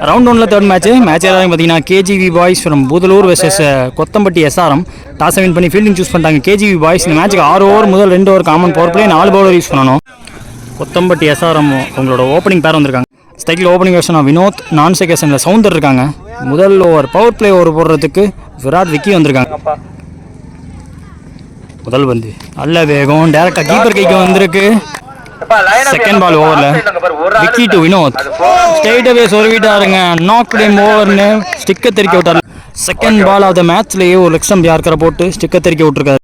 Round ஒன்ல third match எல்லாரும் பார்த்தீங்கன்னா KGV boys from Budalur versus Kothampatti SRM toss win பண்ணி ஃபீல்டிங் சூஸ் பண்ணிட்டாங்க. கேஜிவி பாய்ஸ் இந்த மேட்ச்சுக்கு 6 ஓவர் முதல் 2 over common power play 4 bowler use பண்ணணும். கொத்தம்பட்டி எஸ்ஆர்எம் உங்களோட ஓப்பனிங் பேர் வந்திருக்காங்க. ஸ்டைக்கில் ஓப்பனிங் வெர்ஷனாக வினோத், நான் செகண்டில் சவுந்தர் இருக்காங்க. முதல் ஓவர் பவர் பிளே ஓவர் போடுறதுக்கு விராட் விக்கி வந்திருக்காங்க. முதல் பந்து நல்ல வேகம் டேரக்டாக கீப்பர் கைக்கு வந்திருக்கு. செகண்ட் பால் ஓவரில் விக்கி டு வினோத் ஸ்ட்ரெயிட்டாகவே சொருவிட்டாருங்க. நாக் டைம் ஓவர்னு ஸ்டிக்கை தெறிக்க விட்டார். செகண்ட் பால் ஆஃப் த மேட்ச்லேயே ஒரு லெக் ஸ்டம்ப் யார்கரை போட்டு ஸ்டிக்கை தெறிக்க விட்டுருக்காரு.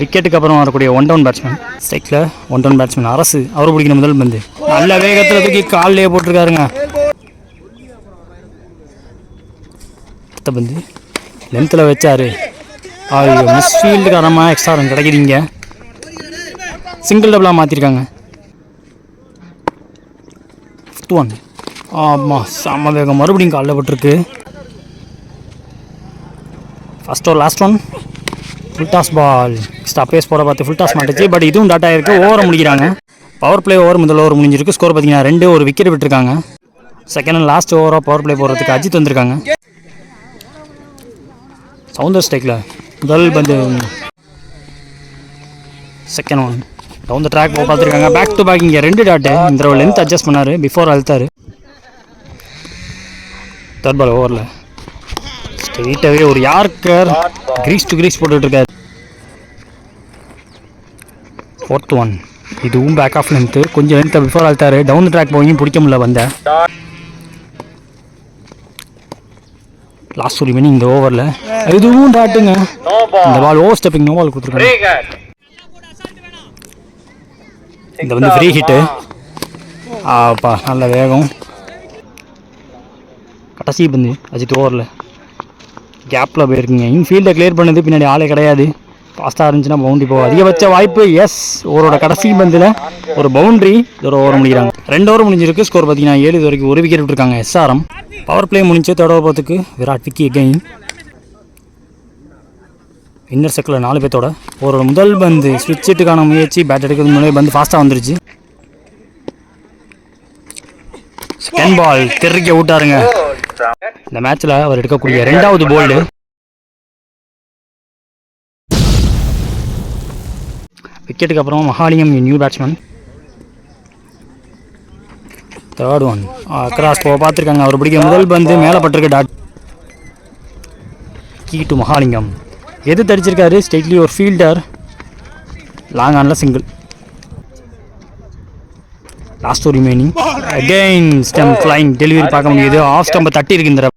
விக்கெட்டுக்கு அப்புறம் வரக்கூடிய ஒன் டவுன் பேட்ஸ்மேன் ஸ்ட்ரைக்கில் ஒன் டவுன் பேட்ஸ்மேன் அரசு அவர் பிடிக்கிற முதல் பந்து நல்ல வேகத்தில் தூக்கி காலிலேயே போட்டிருக்காருங்க. அடுத்த பந்து லென்த்தில் வச்சாரு. மிஸ்ஃபீல்டுக்காரமாக எக்ஸ்ட்ரா ரன் கிடைக்குதுங்க. சிங்கிள் டபுளாக மாற்றிருக்காங்க. 5th ஒன் ஆமாம் செம்ம வேகம் மறுபடியும் காலில் போட்டிருக்கு. First over last one full toss ball extra pace போட பார்த்து ஃபுல் டாஸ் மாட்டுச்சு. பட் இதுவும் டாட்டா இருக்குது. ஓவரை முடிக்கிறாங்க. பவர் பிளே ஓவர் முதல் ஓவர் முடிஞ்சிருக்கு. ஸ்கோர் பார்த்தீங்கன்னா 2 ஒரு விக்கெட் விட்டுருக்காங்க. செகண்ட் அண்ட் லாஸ்ட் ஓவராக பவர் பிளே போடுறதுக்கு அஜித் வந்திருக்காங்க. சவுந்தர் ஸ்ட்ரைக்கில் முதல் பந்து second one down the track பார்த்துருக்காங்க. பேக் டு பேக் இங்கே 2 டாட்டு. இந்த லென்த் அட்ஜஸ்ட் பண்ணார் பிஃபோர் அழுத்தார். தேர்ட் பால் ஓவரில் ஸ்ட்ரெயிட்டாகவே ஒரு யார்க்கர் கிரீஸ் டு கிரீஸ் போட்டுட்ருக்காரு. 4th ஒன் இதுவும் பேக் ஆஃப் லென்த்து கொஞ்சம் லென்த்தை பிஃபோர் அழுத்தார். டவுன் த ட்ராக் போயும் பிடிக்க முடியல வந்தேன். லாஸ்ட் ஒரு மினி இந்த ஓவரில் இதுவும் டாட்டுங்க. இந்த ball over stepping no ball கொடுத்துருக்காங்க. இந்த வந்து ஃப்ரீ ஹிட்டு. ஆப்பா நல்ல வேகம். கடைசி பந்து அஜித் ஓவரில் கேப்பில் போயிருக்குங்க. இன்ஃபீல்டை கிளியர் பண்ணது பின்னாடி ஆளே கிடையாது. ஃபாஸ்ட்டாக இருந்துச்சுன்னா பவுண்டரி போகும். அதிகபட்ச வாய்ப்பு எஸ். ஓவரோட கடைசி பந்தில் ஒரு பவுண்டரி இதோட ஓவர் முடிக்கிறாங்க. 2 ஓவர் முடிஞ்சிருக்கு. ஸ்கோர் பார்த்தீங்கன்னா 7 இது வரைக்கும் 1 விக்கெட் விட்டுருக்காங்க எஸ்ஆர்எம். பவர் பிளே முடிஞ்சு தேர்ட் ஓவர் போகிறதுக்கு விராட் விக்கி எகைன். இன்னர் சர்க்கிளில் 4 பேர்த்தோட ஒரு முதல் பந்து ஸ்விட்ச் ஹிட்டுக்கான முயற்சி. பேட் எடுக்கிறது முன்னாடி பந்து ஃபாஸ்ட்டாக வந்துருச்சு. செகண்ட் பால் தெறிக்க விட்டாருங்க. இந்த மேட்ச்சில் அவர் எடுக்கக்கூடிய 2வது போல்டு. விக்கெட்டுக்கு அப்புறம் Mahalingam new batsman. Third one cross போக பார்த்துருக்காங்க. அவர் பிடிக்க முதல் பந்து மேலே பட்டிருக்க டாட். கீ டு மகாலிங்கம் எது தடிச்சிருக்காரு. ஸ்ட்ரெயிட்லி ஒரு ஃபீல்டர் லாங் ஆனில் சிங்கிள். லாஸ்ட் ஒரு remaining again stem flying delivery பார்க்க முடியுது. ஆஃப் ஸ்டம்பை தட்டி இருக்கு இந்த.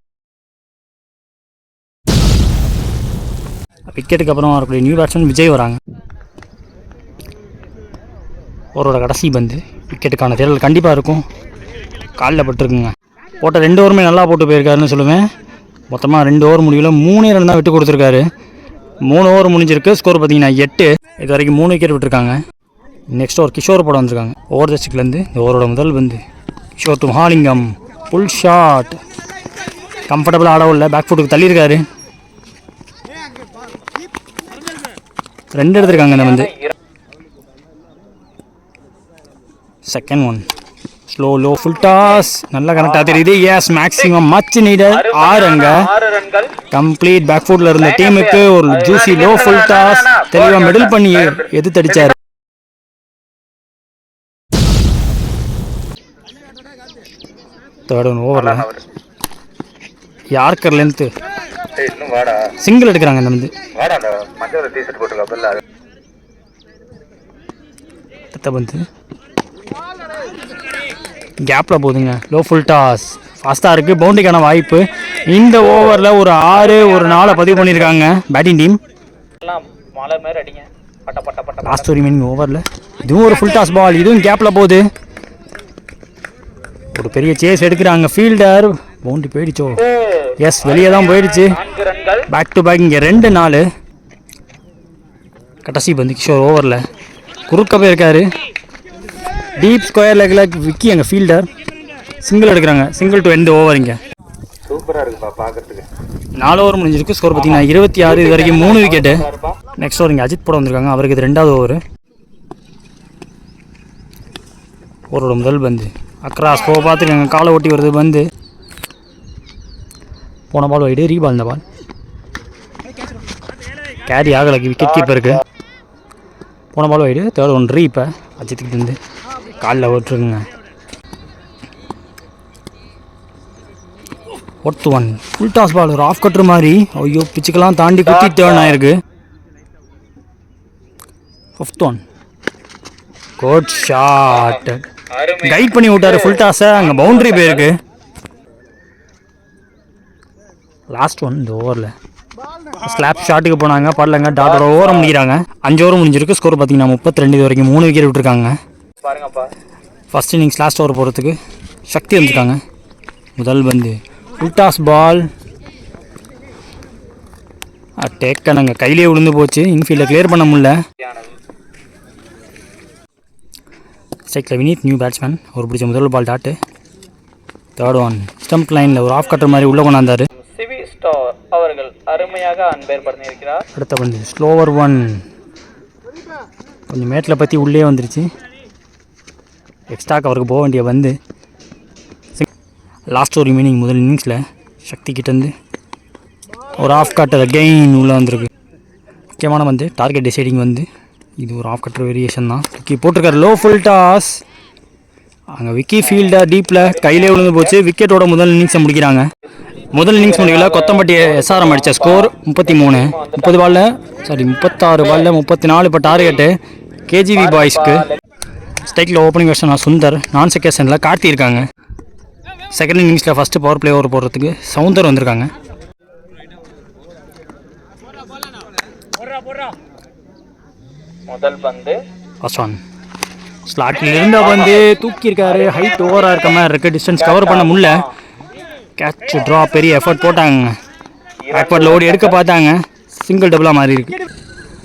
விக்கெட்டுக்கு அப்புறம் வரக்கூடிய நியூ பேட்ஸ்மேன் விஜய் வராங்க. அவரோட கடைசி பந்து விக்கெட்டுக்கான தேடல் கண்டிப்பாக இருக்கும். காலில் பட்டுருக்குங்க. போட்ட 2 ஓவருமே நல்லா போட்டு போயிருக்காருன்னு சொல்லுவேன். மொத்தமாக 2 ஓவர் முடிவில் 3 ரன் தான் விட்டு கொடுத்துருக்காரு. 3 ஓவர் முடிஞ்சிருக்கு. ஸ்கோர் பார்த்தீங்கன்னா 8. இது வரைக்கும் 3 விக்கெட் விட்டுருக்காங்க. நெக்ஸ்ட் ஓவர் கிஷோர் போட வந்திருக்காங்க. ஓவர் த ஸ்டிக்லேருந்து இந்த ஓவரோட முதல் பந்து Kishore to Mahalingam full shot. கம்ஃபர்டபுளாக ஆடவில்லை. பேக் ஃபுட்டுக்கு தள்ளியிருக்காரு. 2 எடுத்திருக்காங்க இந்த வந்து. Second one slow low full toss நல்லா கனெக்டாக தெரியுது. எஸ் மேக்ஸிமம் மச் நீடட் 6 ரன்கள் கம்ப்ளீட். பேக் ஃபுட்டில் இருந்த டீமுக்கு ஒரு ஜூசி லோ ஃபுல் டாஸ் தெளிவாக மிடில் பண்ணி எதிர்த்து அடித்தார். தேர்ட் ஒன் ஓவரில் யார்கர் லென்த்து சிங்கிள் எடுக்கிறாங்க. இந்த வந்து அடுத்த பந்து கேப்பில் போகுதுங்க. லோ ஃபுல் டாஸ் ஃபாஸ்ட்டாக இருக்குது. பவுண்டரிக்கான வாய்ப்பு. இந்த ஓவரில் ஒரு 6 ஒரு 4 பதிவு பண்ணியிருக்காங்க பேட்டிங் டீம். லாஸ்ட் ஒரு ரிமைனிங் ஓவரில் இதுவும் ஒரு ஃபுல் டாஸ் பால். இதுவும் கேப்பில் போகுது. ஒரு பெரிய சேஸ் எடுக்கிறாங்க. Fielder boundary போயிடுச்சோ. எஸ் வெளியே தான் போயிடுச்சு. பேக் டு பேக் இங்கே 2-4. கடைசி பந்து கிஷோர் ஓவரில் குறுக்க போயிருக்காரு. டீப் ஸ்கொயர் லெக்கில் விக்கி அங்கே ஃபீல்டர் சிங்கிள் எடுக்கிறாங்க. Single to end over. இங்கே சூப்பராக இருக்குப்பா பார்க்கறதுக்கு. 4 ஓவர் முடிஞ்சிருக்கு. ஸ்கோர் பார்த்தீங்கன்னா 26. இது வரைக்கும் 3 விக்கெட்டு. நெக்ஸ்ட் ஓவர் இங்கே அஜித் போட வந்திருக்காங்க. அவருக்கு இது 2வது ஓவர். ஓவரோட முதல் பந்து அக்ராஸ் போ பார்த்துக்கங்க, காலை ஓட்டி வருது பந்து. போன பால் வைடு, ரீபால் இந்த பால் கேரி ஆகலை விக்கெட் கீப்பருக்கு. போன பால் வைடு, தேர்ட் ஒன் ரீ. இப்போ அஜித்துக்கிட்ட இருந்து காலில் ஓட்டுருக்குங்க. Fourth one full toss ball, ஒரு ஆஃப் கட்டுற மாதிரி. ஐயோ பிச்சுக்கெல்லாம் தாண்டி குத்தி டேர்ன் ஆயிருக்கு. Fifth one good shot, guide பண்ணி விட்டாரு ஃபுல் டாஸை, அங்கே பவுண்ட்ரி போயிருக்கு. லாஸ்ட் ஒன் இந்த ஓவரில் ஸ்லாப் ஷாட்டுக்கு போனாங்க, படலங்க. டாட்டோட ஓவரம் முடிக்கிறாங்க. 5 ஓவர் முடிஞ்சிருக்கு. ஸ்கோர் பார்த்தீங்கன்னா 32 இது வரைக்கும் 3 விக்கெட் விட்டுருக்காங்க. ஃபர்ஸ்ட் இன்னிங்ஸ் லாஸ்ட் ஓவர் போகிறதுக்கு சக்தி வந்துருக்காங்க. முதல் பந்து ஃபுல் டாஸ் பால் டேக்கனுங்க, கையிலே விழுந்து போச்சு. இன்ஃபீல்டை கிளியர் பண்ண முடியல. ஸ்ட்ரைக்கில் வினீத் நியூ பேட்ஸ்மேன். ஒரு பிடிச்ச முதல் பால் டாட்டு. தேர்ட் ஒன் ஸ்டம்ப் லைனில் ஒரு ஆஃப் கட்டர் மாதிரி உள்ளே கொண்டாந்தார். அவர்கள் அருமையாக அன்பேர் பண்ணியிருக்கிறார். அடுத்த பந்து ஸ்லோவர் ஒன், கொஞ்சம் மேட்டில் பற்றி உள்ளே வந்துருச்சு. எக்ஸ்ட்ராக்கு அவருக்கு போக வேண்டிய பந்து. லாஸ்ட் ஒரு மீனிங் முதல் இன்னிங்ஸில் சக்தி கிட்டேருந்து ஒரு ஆஃப் கட்டர் கெயின் உள்ளே வந்திருக்கு. முக்கியமான வந்து டார்கெட் டிசைடிங் வந்து இது ஒரு ஆஃப் கட்டர் வேரியேஷன் தான். விக்கி போட்டிருக்காரு லோ ஃபுல் டாஸ், அங்கே விக்கி ஃபீல்டாக டீப்பில் கையிலே விழுந்து போச்சு. விக்கெட்டோட முதல் இன்னிங்ஸை முடிக்கிறாங்க. முதல் இன்னிங்ஸ் முடியல. கொத்தம்பட்டி எஸ்ஆர்எம் அடித்த ஸ்கோர் 33. 36 பாலில் 34. இப்போ டார்கெட்டு கேஜிவி பாய்ஸ்க்கு. ஸ்ட்ரைக்கில் ஓப்பனிங் பேட்ஸ்மேன் சுந்தர், நான் செகண்டில் கார்த்தி இருக்காங்க. செகண்ட் இன்னிங்ஸில் ஃபஸ்ட்டு பவர் பிளே ஓவர் போடுறதுக்கு சவுந்தர் வந்திருக்காங்க. முதல் பந்து ஃபர்ஸ்ட் ஒன் ஸ்லாட்டில் இருந்த பந்து தூக்கியிருக்காரு. ஹைட் ஓவராக இருக்க மாதிரி இருக்குது, டிஸ்டன்ஸ் கவர் பண்ண முடியல. கேட்ச் ட்ரா பெரிய எஃபர்ட் போட்டாங்க. பேக்வர்டில் ஓடி எடுக்க பார்த்தாங்க, சிங்கிள் டபுளாக மாறி இருக்கு.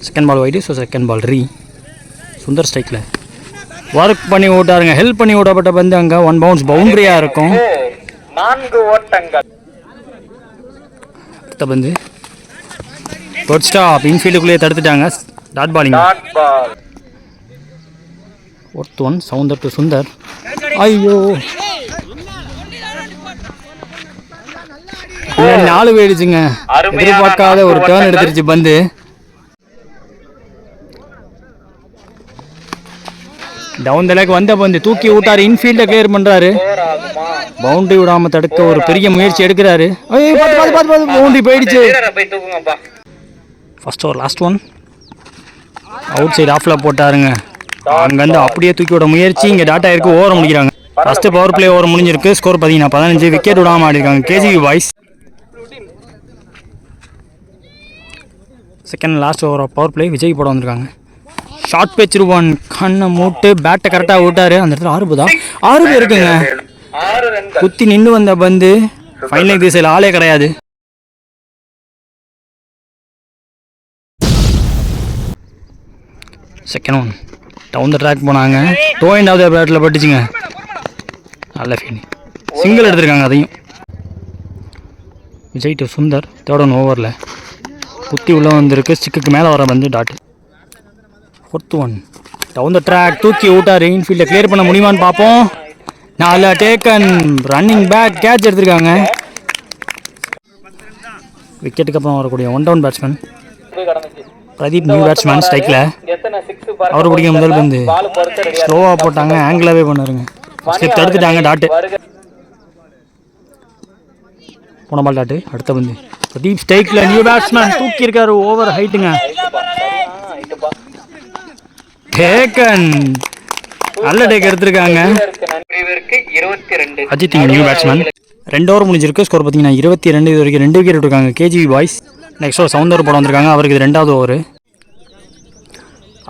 Second ball wide, so second ball ரீ. சுந்தர் ஸ்ட்ரைக்கில் ஒர்க் பண்ணி ஓட்டாருங்க, ஹெல்ப் பண்ணி ஓட்டப்பட்ட பந்து அங்கே 1 பவுன்ஸ் பவுண்டரியாக இருக்கும். 4 ஓட்டங்கள். அடுத்த பந்து குட் ஸ்டாப், இன்ஃபீல்டுக்குள்ளேயே தடுத்துட்டாங்க. Dot balling. Fourth one Soundar to Sundar. ஐயோ 4 போயிடுச்சுங்க. எதிர்பார்க்காத ஒரு டேர்ன் எடுத்துருச்சு பந்து. டவுன் த லெக் வந்த பந்து தூக்கி விட்டாரு, இன்ஃபீல்டை கிளியர் பண்ணுறாரு. பவுண்டரி விடாமல் தடுக்க ஒரு பெரிய முயற்சி எடுக்கிறாரு. பவுண்டரி போயிடுச்சு. First over last one out side ஆஃபில் போட்டாருங்க. அங்கேருந்து அப்படியே தூக்கி விட முயற்சி. இங்கே டாட்டா இருக்கு. ஓவர் முடிக்கிறாங்க. ஃபஸ்ட்டு பவர் பிளே ஓவர் முடிஞ்சிருக்கு. ஸ்கோர் பார்த்தீங்கன்னா 15. விக்கெட் விடாமல் ஆடிருக்காங்க KGV boys. Second last over power play Vijay போட வந்திருக்காங்க. ஷார்ட் பிச் ஒன், கண்ணை மூட்டு பேட்டை கரெக்டாக விட்டாரு. அந்த இடத்துல 6 பேர் இருக்குங்க. குத்தி நின்று வந்த பந்து ஃபைனல் திசையில் ஆளே கிடையாது. Second one down the track போனாங்க. டோ அண்ட் ஆஃப் த பேட்டில் பட்டுச்சுங்க. நல்ல ஃபீலிங், சிங்கிள் எடுத்திருக்காங்க. அதையும் Vijay to Sundar. Third one ஓவரில் குத்தி உள்ளே வந்திருக்கு. ஸ்டிக்கு மேலே வர வந்து dot. Fourth one down the track தூக்கி விட்டார். இன்ஃபீல்டை கிளியர் பண்ண முடியுமான்னு பார்ப்போம். நல்லா டேக்கன், ரன்னிங் பேக், கேட்ச் எடுத்திருக்காங்க. விக்கெட்டுக்கு அப்புறம் வரக்கூடிய 1 down batsman Pradeep new batsman. ஸ்ட்ரைக்கில் அவர் பிடிக்க முதல் பந்து ஸ்லோவாக போட்டாங்க, ஆங்கிளாகவே பண்ணாருங்க. Slip தடுத்துட்டாங்க tattoo. போன பால் டாட்டு. அடுத்த பந்து பிரதீப் ஸ்ட்ரைக்கில் நியூ பேட்ஸ்மேன் தூக்கி இருக்காரு. ஓவர் ஹைட்டுங்க. டேக்கன், நல்ல டேக் எடுத்திருக்காங்க. Ajith new batsman. 2 ஓவர் முடிஞ்சிருக்கு. ஸ்கோர் பார்த்தீங்கன்னா 22. இது வரைக்கும் 2 விக்கெட் இருக்காங்க KGV boys. Next over Soundar போட வந்திருக்காங்க. அவருக்கு இது 2வது ஓவர்.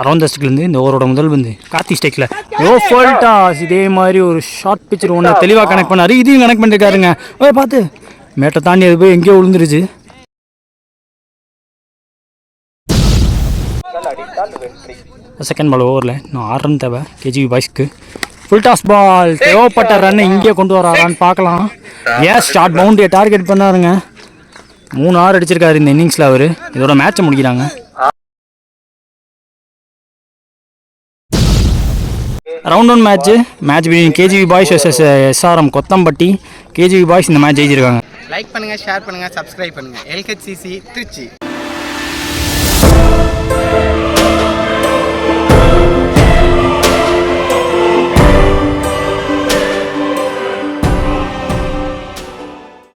அரௌண்ட் த ஸ்டிக்லேருந்து இந்த ஓவரோட முதல் பந்து கார்த்தி ஸ்ட்ரைக்கில் ஓ ஃபுல் டாஸ். இதே மாதிரி ஒரு ஷார்ட் பிச்சர் ஒன்று தெளிவாக கனெக்ட் பண்ணார். இதையும் கனெக்ட் பண்ணிருக்காருங்க. பார்த்து மேட்டை தாண்டி அது போய் எங்கேயோ விழுந்துருச்சு. செகண்ட் பால் ஓவரில் இன்னும் 6 ரன் தேவை கேஜிவி பாய்ஸ்க்கு. ஃபுல் டாஸ் பால், தேவைப்பட்ட ரன்னை இங்கே கொண்டு வராரான்னு பார்க்கலாம். Short பவுண்டரியை target பண்ணாருங்க. 3 ஆறு அடிச்சிருக்காரு இந்த இன்னிங்ஸில் அவர். இதோட மேட்சை முடிக்கிறாங்க. Round one match between KGV boys vs SRM Kothampatti. KGV boys இந்த மேட்ச் ஜெயிச்சிருக்காங்க. லைக் பண்ணுங்கள், ஷேர் பண்ணுங்கள், சப்ஸ்கிரைப் பண்ணுங்கள். LHCC திருச்சி.